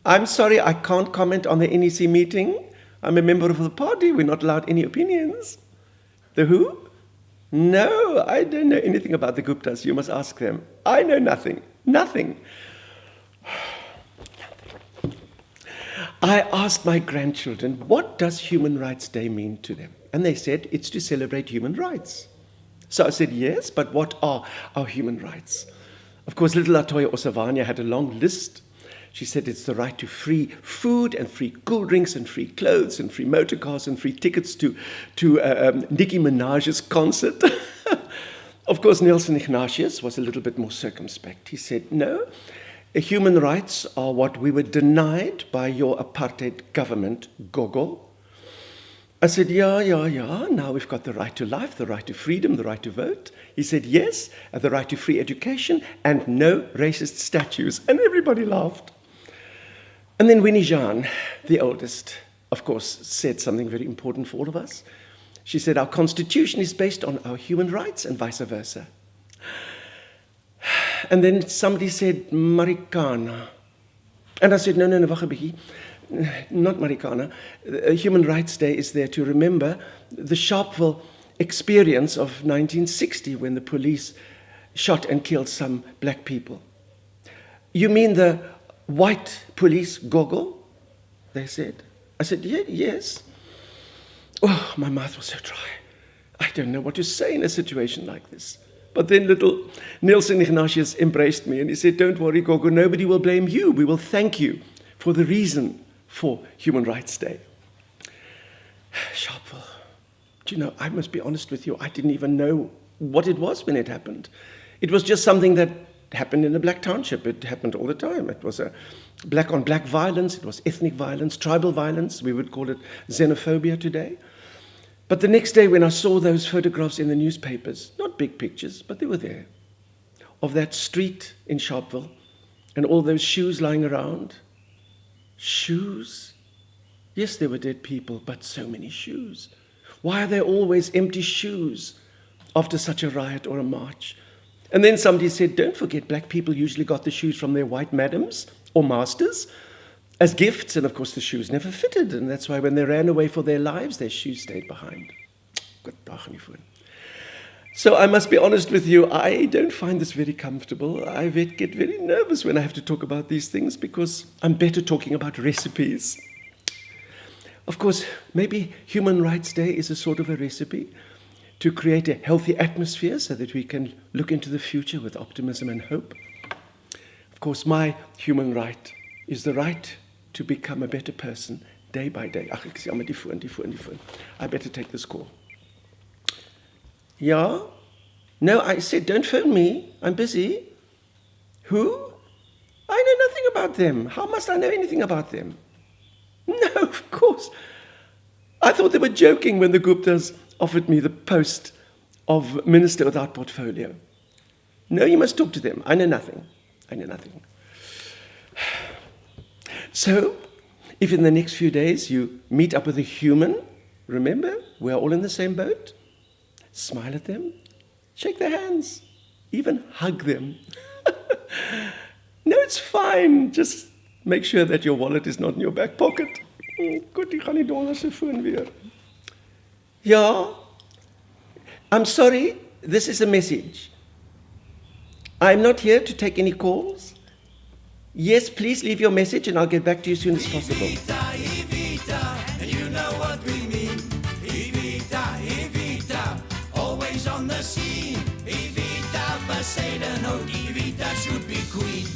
I'm sorry, I can't comment on the NEC meeting. I'm a member of the party. We're not allowed any opinions. The who? No, I don't know anything about the Guptas. You must ask them. I know nothing. Nothing. I asked my grandchildren, what does Human Rights Day mean to them? And they said, it's to celebrate human rights. So I said, yes, but what are our human rights? Of course, little Latoya Osavanya had a long list. She said it's the right to free food and free cool drinks and free clothes and free motor cars and free tickets to Nicki Minaj's concert. Of course, Nelson Ignatius was a little bit more circumspect. He said, no, human rights are what we were denied by your apartheid government, Gogo. I said, yeah, now we've got the right to life, the right to freedom, the right to vote. He said, yes, and the right to free education and no racist statues. And everybody laughed. And then Winnie Jean, the oldest, of course, said something very important for all of us. She said, our constitution is based on our human rights and vice versa. And then somebody said, Marikana. And I said, no, wag 'n bietjie. Not Marikana. Human Rights Day is there to remember the Sharpeville experience of 1960 when the police shot and killed some black people. You mean the white police, Gogo? They said. I said, yes. Oh, my mouth was so dry. I don't know what to say in a situation like this. But then little Nelson Ignatius embraced me and he said, don't worry, Gogo, nobody will blame you. We will thank you for the reason for Human Rights Day. Sharpeville. Do you know, I must be honest with you, I didn't even know what it was when it happened. It was just something that happened in a black township. It happened all the time. It was a black-on-black violence. It was ethnic violence, tribal violence. We would call it xenophobia today. But the next day when I saw those photographs in the newspapers, not big pictures, but they were there, of that street in Sharpeville and all those shoes lying around. Shoes? Yes, there were dead people, but so many shoes. Why are there always empty shoes after such a riot or a march? And then somebody said, don't forget, black people usually got the shoes from their white madams or masters as gifts, and of course the shoes never fitted, and that's why when they ran away for their lives, their shoes stayed behind. So I must be honest with you, I don't find this very comfortable. I get very nervous when I have to talk about these things because I'm better talking about recipes. Of course, maybe Human Rights Day is a sort of a recipe to create a healthy atmosphere so that we can look into the future with optimism and hope. Of course, my human right is the right to become a better person day by day. Ach, ek sê maar die phone. I better take this call. Yeah? No, I said, don't phone me. I'm busy. Who? I know nothing about them. How must I know anything about them? No, of course. I thought they were joking when the Guptas offered me the post of Minister without Portfolio. No, you must talk to them. I know nothing. So, if in the next few days you meet up with a human, remember, we're all in the same boat. Smile at them, shake their hands, even hug them. No, it's fine. Just make sure that your wallet is not in your back pocket. Goed, ek gaan nie door na sy foon weer. Yeah, I'm sorry, this is a message. I'm not here to take any calls. Yes, please leave your message and I'll get back to you as soon as possible. Evita, and you know what we mean. Evita, always on the scene. Evita, Poseidon, oh, Evita should be queen.